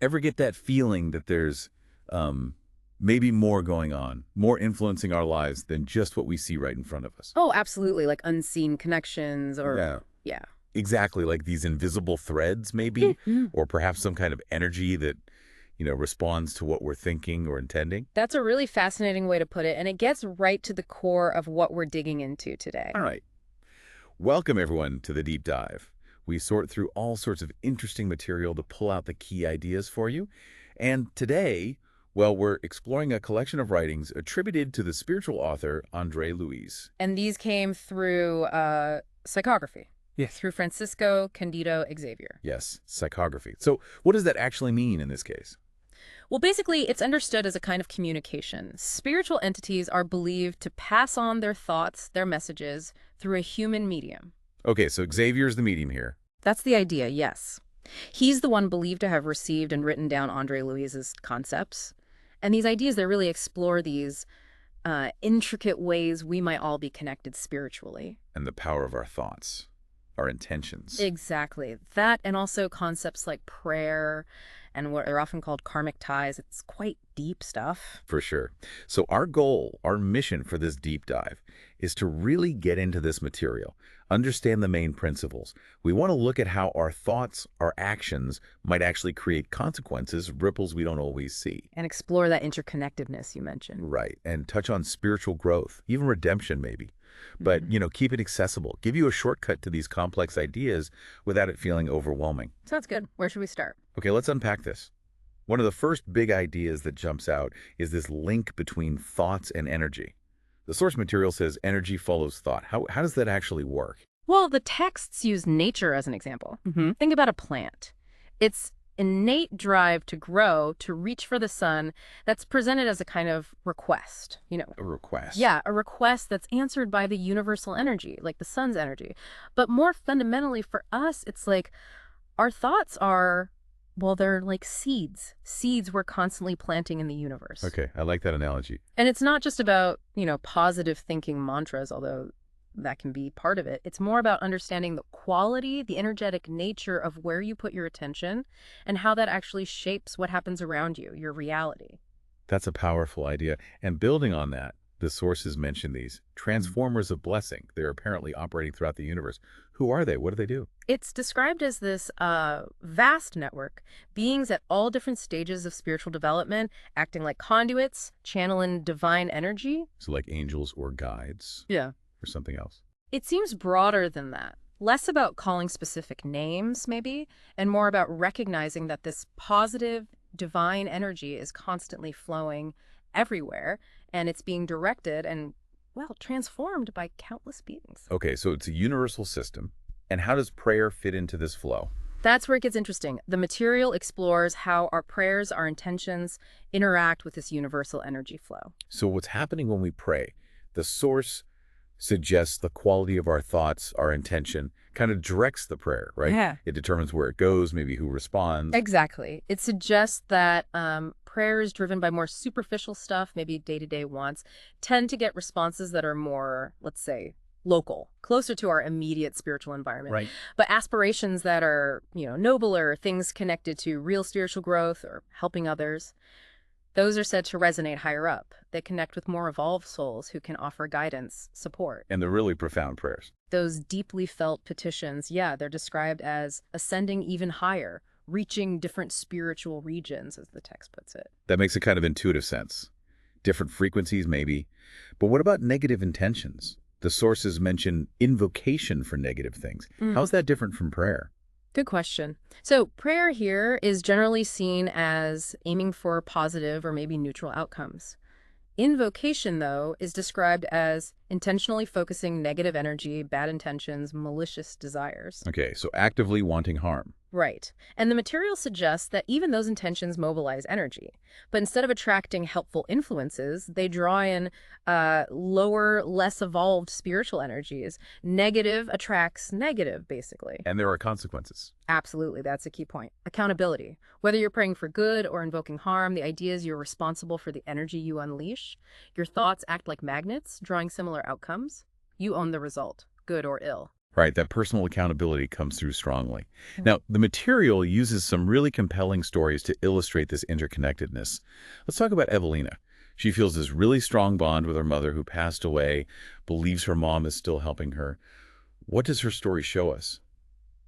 Ever get that feeling that there's um, maybe more going on, more influencing our lives than just what we see right in front of us? Oh, absolutely. Like unseen connections or, Yeah, yeah. exactly. Like these invisible threads, maybe, Mhm. or perhaps some kind of energy that, responds to what we're thinking or intending. That's a really fascinating way to put it, and it gets right to the core of what we're digging into today. All right. Welcome, everyone, to the deep dive. We sort through all sorts of interesting material to pull out the key ideas for you. And today, well, we're exploring a collection of writings attributed to the spiritual author André Luiz. And these came through psychography, Yes. through Francisco Cândido Xavier. Yes, psychography. So what does that actually mean in this case? Well, basically, it's understood as a kind of communication. Spiritual entities are believed to pass on their thoughts, their messages, through a human medium. Okay, so Xavier's the medium here. That's the idea, yes. He's the one believed to have received and written down André Luiz's concepts. And these ideas, they really explore these intricate ways we might all be connected spiritually. And the power of our thoughts, our intentions. Exactly. That and also concepts like prayer and what are often called karmic ties. It's quite deep stuff. For sure. So our goal, our mission for this deep dive is to really get into this material, understand the main principles. We want to look at how our thoughts, our actions might actually create consequences, ripples we don't always see. And explore that interconnectedness you mentioned. Right. And touch on spiritual growth, even redemption maybe. But, keep it accessible. Give you a shortcut to these complex ideas without it feeling overwhelming. Sounds good. Where should we start? Okay, let's unpack this. One of the first big ideas that jumps out is this link between thoughts and energy. The source material says energy follows thought. How does that actually work? Well, the texts use nature as an example. Think about a plant. Its innate drive to grow, to reach for the sun, that's presented as a kind of request, A request. Yeah, a request that's answered by the universal energy, like the sun's energy. But more fundamentally for us, it's like our thoughts are, well, they're like seeds. Seeds we're constantly planting in the universe. Okay, I like that analogy. And it's not just about, positive thinking mantras, although that can be part of it. It's more about understanding the quality, the energetic nature of where you put your attention and how that actually shapes what happens around you, your reality. That's a powerful idea. And building on that, the sources mention these transformers of blessing. They're apparently operating throughout the universe. Who are they? What do they do? It's described as this vast network, beings at all different stages of spiritual development, acting like conduits, channeling divine energy. So like angels or guides Yeah. or something else? It seems broader than that. Less about calling specific names, maybe, and more about recognizing that this positive, divine energy is constantly flowing everywhere, and it's being directed and, well, transformed by countless beings. Okay, so it's a universal system. And how does prayer fit into this flow? That's where it gets interesting. The material explores how our prayers, our intentions, interact with this universal energy flow. So what's happening when we pray? The source suggests the quality of our thoughts, our intention, kind of directs the prayer, right? Yeah. It determines where it goes, maybe who responds. Exactly. It suggests that prayer is driven by more superficial stuff, maybe day-to-day wants, tend to get responses that are more, let's say, local, closer to our immediate spiritual environment. Right. But aspirations that are, nobler, things connected to real spiritual growth or helping others, those are said to resonate higher up. They connect with more evolved souls who can offer guidance, support. And the really profound prayers. Those deeply felt petitions, yeah, they're described as ascending even higher, reaching different spiritual regions, as the text puts it. That makes a kind of intuitive sense. Different frequencies, maybe. But what about negative intentions? The sources mention invocation for negative things. How's that different from prayer? Good question. So prayer here is generally seen as aiming for positive or maybe neutral outcomes. Invocation, though, is described as intentionally focusing negative energy, bad intentions, malicious desires. Okay, so actively wanting harm. Right. And the material suggests that even those intentions mobilize energy. But instead of attracting helpful influences, they draw in lower, less evolved spiritual energies. Negative attracts negative, basically. And there are consequences. Absolutely. That's a key point. Accountability. Whether you're praying for good or invoking harm, the idea is you're responsible for the energy you unleash. Your thoughts act like magnets, drawing similar outcomes. You own the result, good or ill. Right, that personal accountability comes through strongly. Now, the material uses some really compelling stories to illustrate this interconnectedness. Let's talk about Evelina. She feels this really strong bond with her mother who passed away, believes her mom is still helping her. What does her story show us?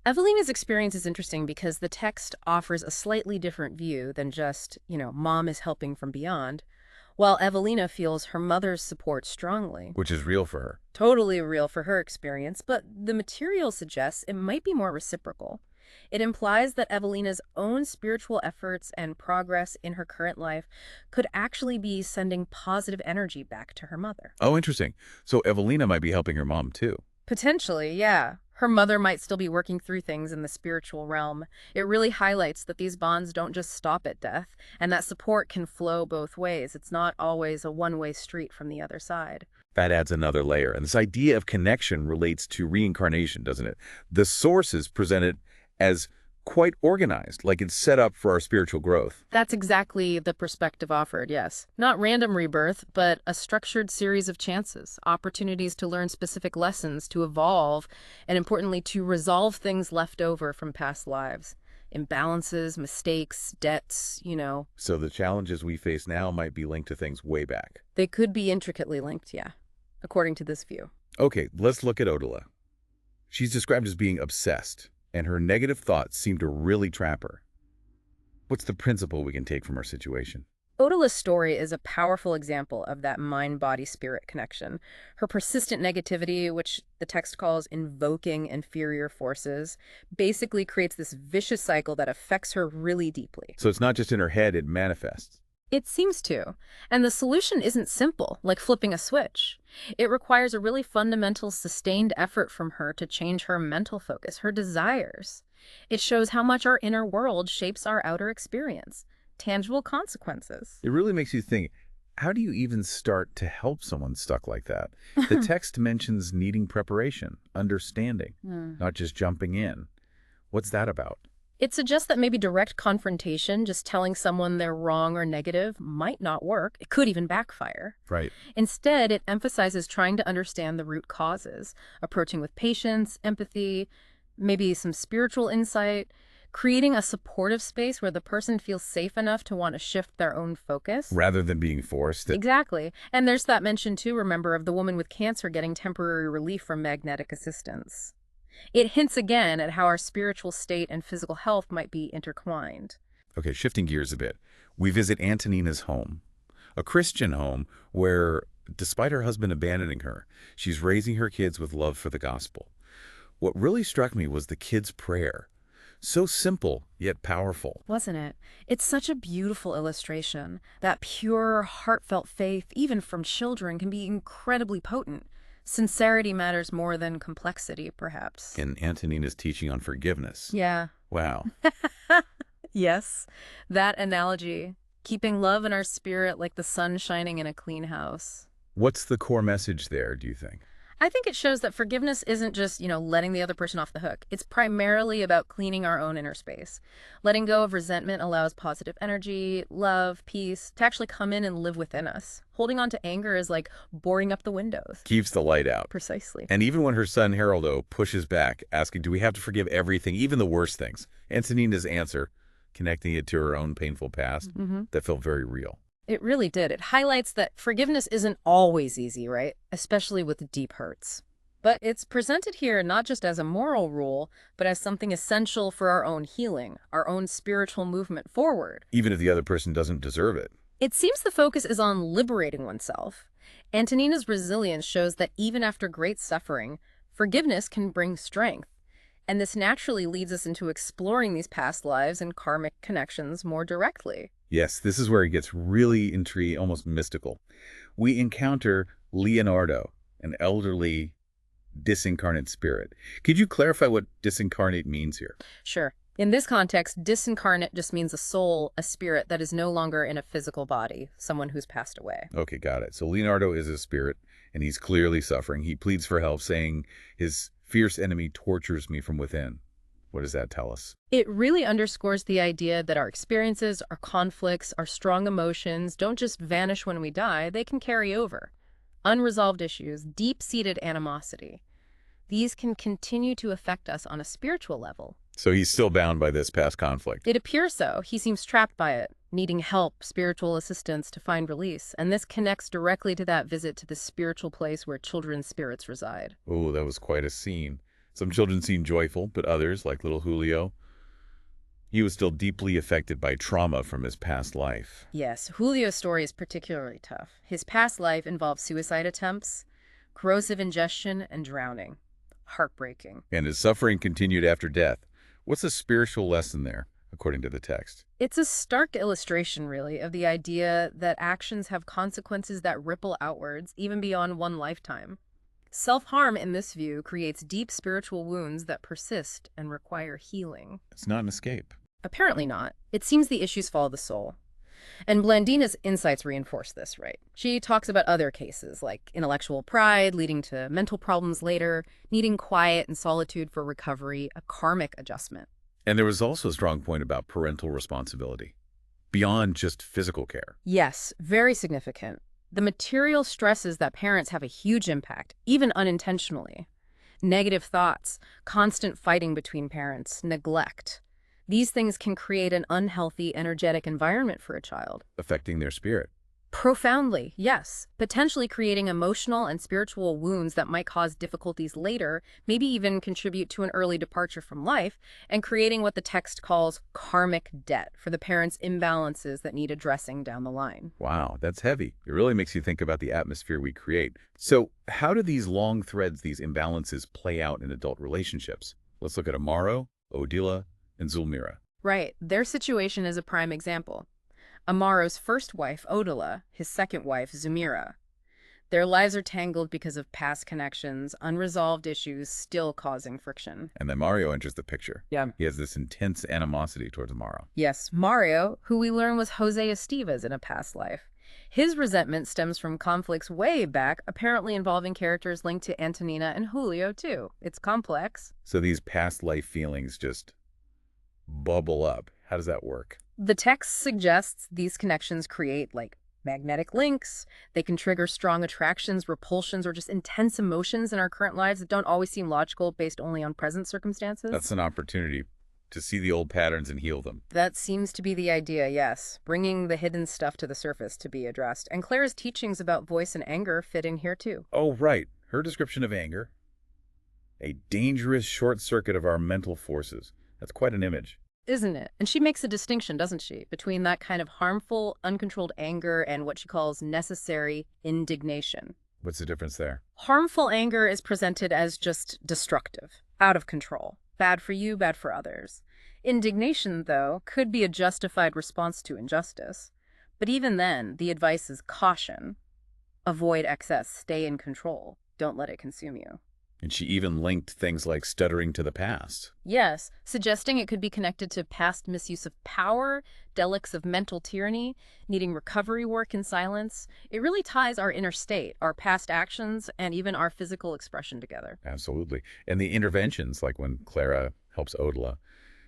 Evelina's experience is interesting because the text offers a slightly different view than just, mom is helping from beyond, while Evelina feels her mother's support strongly. Which is real for her. Totally real for her experience, but the material suggests it might be more reciprocal. It implies that Evelina's own spiritual efforts and progress in her current life could actually be sending positive energy back to her mother. Oh, interesting. So Evelina might be helping her mom, too. Potentially, yeah. Her mother might still be working through things in the spiritual realm. It really highlights that these bonds don't just stop at death, and that support can flow both ways. It's not always a one-way street from the other side. That adds another layer. And this idea of connection relates to reincarnation, doesn't it? The source is presented as quite organized, like it's set up for our spiritual growth. That's exactly the perspective offered, yes. Not random rebirth, but a structured series of chances, opportunities to learn specific lessons, to evolve, and importantly, to resolve things left over from past lives. Imbalances, mistakes, debts. So the challenges we face now might be linked to things way back. They could be intricately linked, yeah, according to this view. Okay, let's look at Odila. She's described as being obsessed, and her negative thoughts seem to really trap her. What's the principle we can take from her situation? Odila's story is a powerful example of that mind-body-spirit connection. Her persistent negativity, which the text calls invoking inferior forces, basically creates this vicious cycle that affects her really deeply. So it's not just in her head, it manifests. It seems to. And the solution isn't simple, like flipping a switch. It requires a really fundamental, sustained effort from her to change her mental focus, her desires. It shows how much our inner world shapes our outer experience. Tangible consequences. It really makes you think, how do you even start to help someone stuck like that? The text mentions needing preparation, understanding, not just jumping in. What's that about? It suggests that maybe direct confrontation, just telling someone they're wrong or negative, might not work. It could even backfire. Right. Instead, it emphasizes trying to understand the root causes, approaching with patience, empathy, maybe some spiritual insight, creating a supportive space where the person feels safe enough to want to shift their own focus. Rather than being forced. Exactly. And there's that mention, too, remember, of the woman with cancer getting temporary relief from magnetic assistance. It hints again at how our spiritual state and physical health might be intertwined. Okay, shifting gears a bit. We visit Antonina's home, a Christian home where, despite her husband abandoning her, she's raising her kids with love for the gospel. What really struck me was the kids' prayer. So simple, yet powerful. Wasn't it? It's such a beautiful illustration. That pure, heartfelt faith, even from children, can be incredibly potent. Sincerity matters more than complexity, perhaps. In Antonina's teaching on forgiveness. Yeah. Wow. Yes, that analogy. Keeping love in our spirit like the sun shining in a clean house. What's the core message there, do you think? I think it shows that forgiveness isn't just, letting the other person off the hook. It's primarily about cleaning our own inner space. Letting go of resentment allows positive energy, love, peace to actually come in and live within us. Holding on to anger is like boarding up the windows. Keeps the light out. Precisely. And even when her son Haroldo pushes back, asking, do we have to forgive everything, even the worst things? Antonina's answer, connecting it to her own painful past, that felt very real. It really did. It highlights that forgiveness isn't always easy, right? Especially with deep hurts. But it's presented here not just as a moral rule, but as something essential for our own healing, our own spiritual movement forward. Even if the other person doesn't deserve it. It seems the focus is on liberating oneself. Antonina's resilience shows that even after great suffering, forgiveness can bring strength. And this naturally leads us into exploring these past lives and karmic connections more directly. Yes, this is where it gets really intriguing, almost mystical. We encounter Leonardo, an elderly disincarnate spirit. Could you clarify what disincarnate means here? Sure. In this context, disincarnate just means a soul, a spirit that is no longer in a physical body, someone who's passed away. Okay, got it. So Leonardo is a spirit, and he's clearly suffering. He pleads for help, saying his fierce enemy tortures me from within. What does that tell us? It really underscores the idea that our experiences, our conflicts, our strong emotions don't just vanish when we die, they can carry over. Unresolved issues, deep-seated animosity. these can continue to affect us on a spiritual level. So he's still bound by this past conflict. It appears so. He seems trapped by it, needing help, spiritual assistance to find release. And this connects directly to that visit to the spiritual place where children's spirits reside. Oh, that was quite a scene. Some children seem joyful, but others, like little Julio, he was still deeply affected by trauma from his past life. Yes, Julio's story is particularly tough. His past life involved suicide attempts, corrosive ingestion, and drowning. Heartbreaking. And his suffering continued after death. What's the spiritual lesson there, according to the text? It's a stark illustration, really, of the idea that actions have consequences that ripple outwards, even beyond one lifetime. Self-harm, in this view, creates deep spiritual wounds that persist and require healing. It's not an escape. Apparently not. It seems the issues follow the soul. And Blandina's insights reinforce this, right? She talks about other cases, like intellectual pride leading to mental problems later, needing quiet and solitude for recovery, a karmic adjustment. And there was also a strong point about parental responsibility, beyond just physical care. Yes, very significant. The material stresses that parents have a huge impact, even unintentionally. Negative thoughts, constant fighting between parents, neglect. These things can create an unhealthy, energetic environment for a child. Affecting their spirit. Profoundly, yes. Potentially creating emotional and spiritual wounds that might cause difficulties later, maybe even contribute to an early departure from life, and creating what the text calls karmic debt for the parents' imbalances that need addressing down the line. Wow, that's heavy. It really makes you think about the atmosphere we create. So how do these long threads, these imbalances, play out in adult relationships? Let's look at Amaro, Odila, and Zulmira. Right. Their situation is a prime example. Amaro's first wife, Odila, his second wife, Zulmira. Their lives are tangled because of past connections, unresolved issues still causing friction. And then Mario enters the picture. Yeah. He has this intense animosity towards Amaro. Yes, Mario, who we learn was Jose Estevez in a past life. His resentment stems from conflicts way back, apparently involving characters linked to Antonina and Julio, too. It's complex. So these past life feelings just bubble up. How does that work? The text suggests these connections create, magnetic links. They can trigger strong attractions, repulsions, or just intense emotions in our current lives that don't always seem logical based only on present circumstances. That's an opportunity to see the old patterns and heal them. That seems to be the idea, yes. Bringing the hidden stuff to the surface to be addressed. And Claire's teachings about voice and anger fit in here, too. Oh, right. Her description of anger. A dangerous short circuit of our mental forces. That's quite an image. Isn't it? And she makes a distinction, doesn't she, between that kind of harmful, uncontrolled anger and what she calls necessary indignation. What's the difference there? Harmful anger is presented as just destructive, out of control, bad for you, bad for others. Indignation, though, could be a justified response to injustice. But even then, the advice is caution. Avoid excess, stay in control. Don't let it consume you. And she even linked things like stuttering to the past. Yes, suggesting it could be connected to past misuse of power, delicts of mental tyranny, needing recovery work in silence. It really ties our inner state, our past actions, and even our physical expression together. Absolutely. And the interventions, like when Clara helps Odila,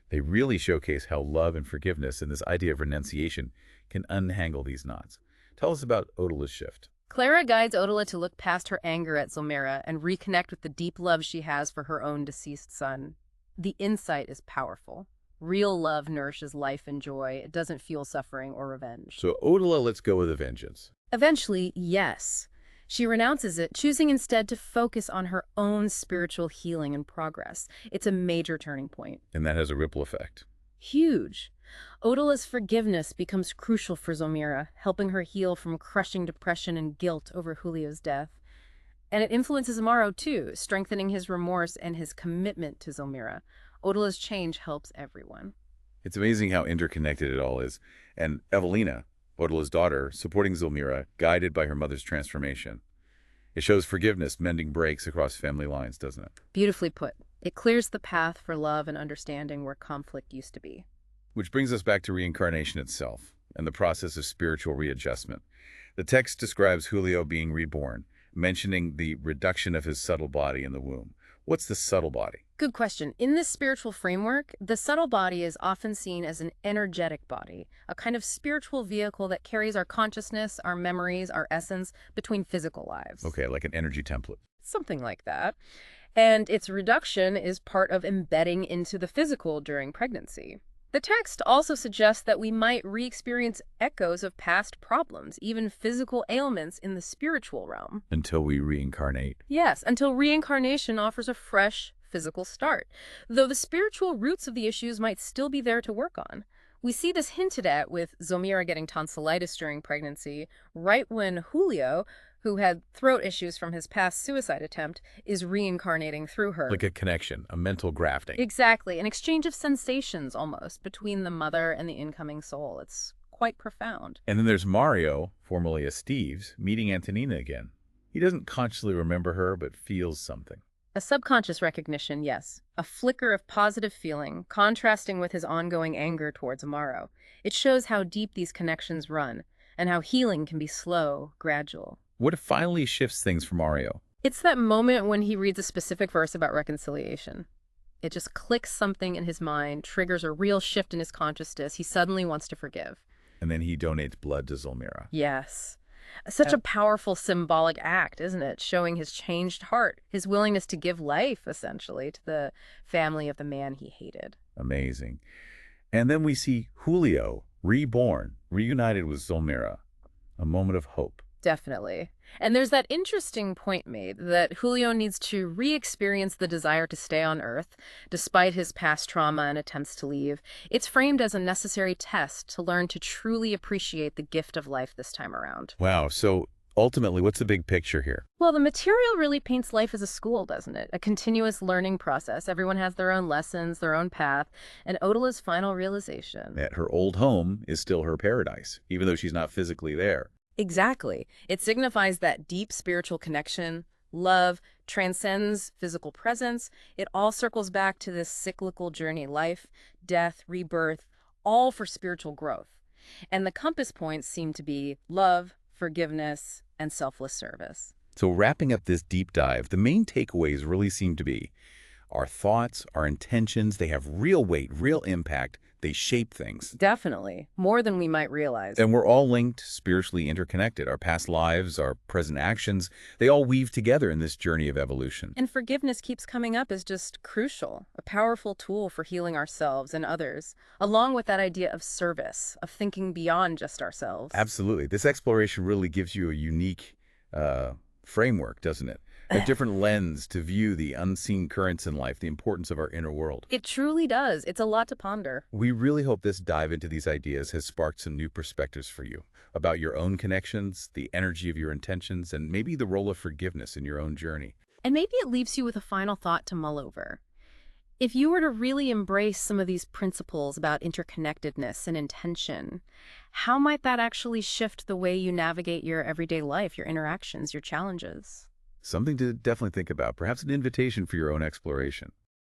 they really showcase how love and forgiveness and this idea of renunciation can untangle these knots. Tell us about Odila's shift. Clara guides Odila to look past her anger at Zulmira and reconnect with the deep love she has for her own deceased son. The insight is powerful. Real love nourishes life and joy. It doesn't fuel suffering or revenge. So Odila lets go with a vengeance. Eventually, yes. She renounces it, choosing instead to focus on her own spiritual healing and progress. It's a major turning point. And that has a ripple effect. Huge. Odila's forgiveness becomes crucial for Zulmira, helping her heal from crushing depression and guilt over Julio's death. And it influences Amaro, too, strengthening his remorse and his commitment to Zulmira. Odila's change helps everyone. It's amazing how interconnected it all is. And Evelina, Odila's daughter, supporting Zulmira, guided by her mother's transformation. It shows forgiveness mending breaks across family lines, doesn't it? Beautifully put. It clears the path for love and understanding where conflict used to be. Which brings us back to reincarnation itself and the process of spiritual readjustment. The text describes Julio being reborn, mentioning the reduction of his subtle body in the womb. What's the subtle body? Good question. In this spiritual framework, the subtle body is often seen as an energetic body, a kind of spiritual vehicle that carries our consciousness, our memories, our essence between physical lives. Okay, like an energy template. Something like that. And its reduction is part of embedding into the physical during pregnancy. The text also suggests that we might re-experience echoes of past problems, even physical ailments in the spiritual realm. Until we reincarnate. Yes, until reincarnation offers a fresh physical start, though the spiritual roots of the issues might still be there to work on. We see this hinted at with Zomira getting tonsillitis during pregnancy, right when Julio, who had throat issues from his past suicide attempt, is reincarnating through her. Like a connection, a mental grafting. Exactly, an exchange of sensations almost between the mother and the incoming soul. It's quite profound. And then there's Mario, formerly a Steve's, meeting Antonina again. He doesn't consciously remember her, but feels something. A subconscious recognition, yes. A flicker of positive feeling, contrasting with his ongoing anger towards Amaro. It shows how deep these connections run, and how healing can be slow, gradual. What finally shifts things for Mario? It's that moment when he reads a specific verse about reconciliation. It just clicks something in his mind, triggers a real shift in his consciousness. He suddenly wants to forgive. And then he donates blood to Zulmira. Yes. Such a powerful symbolic act, isn't it? Showing his changed heart, his willingness to give life, essentially, to the family of the man he hated. Amazing. And then we see Julio, reborn, reunited with Zulmira. A moment of hope. Definitely. And there's that interesting point made that Julio needs to re-experience the desire to stay on Earth, despite his past trauma and attempts to leave. It's framed as a necessary test to learn to truly appreciate the gift of life this time around. Wow, so ultimately, what's the big picture here? Well, the material really paints life as a school, doesn't it? A continuous learning process. Everyone has their own lessons, their own path, and Odala's final realization. That her old home is still her paradise, even though she's not physically there. Exactly. It signifies that deep spiritual connection, love, transcends physical presence. It all circles back to this cyclical journey, life, death, rebirth, all for spiritual growth. And the compass points seem to be love, forgiveness, and selfless service. So wrapping up this deep dive, the main takeaways really seem to be our thoughts, our intentions, they have real weight, real impact. They shape things. Definitely. More than we might realize. And we're all linked, spiritually interconnected. Our past lives, our present actions, they all weave together in this journey of evolution. And forgiveness keeps coming up as just crucial, a powerful tool for healing ourselves and others, along with that idea of service, of thinking beyond just ourselves. Absolutely. This exploration really gives you a unique framework, doesn't it? A different lens to view the unseen currents in life, the importance of our inner world. It truly does. It's a lot to ponder. We really hope this dive into these ideas has sparked some new perspectives for you about your own connections, the energy of your intentions, and maybe the role of forgiveness in your own journey. And maybe it leaves you with a final thought to mull over. If you were to really embrace some of these principles about interconnectedness and intention, how might that actually shift the way you navigate your everyday life, your interactions, your challenges? Something to definitely think about, perhaps an invitation for your own exploration.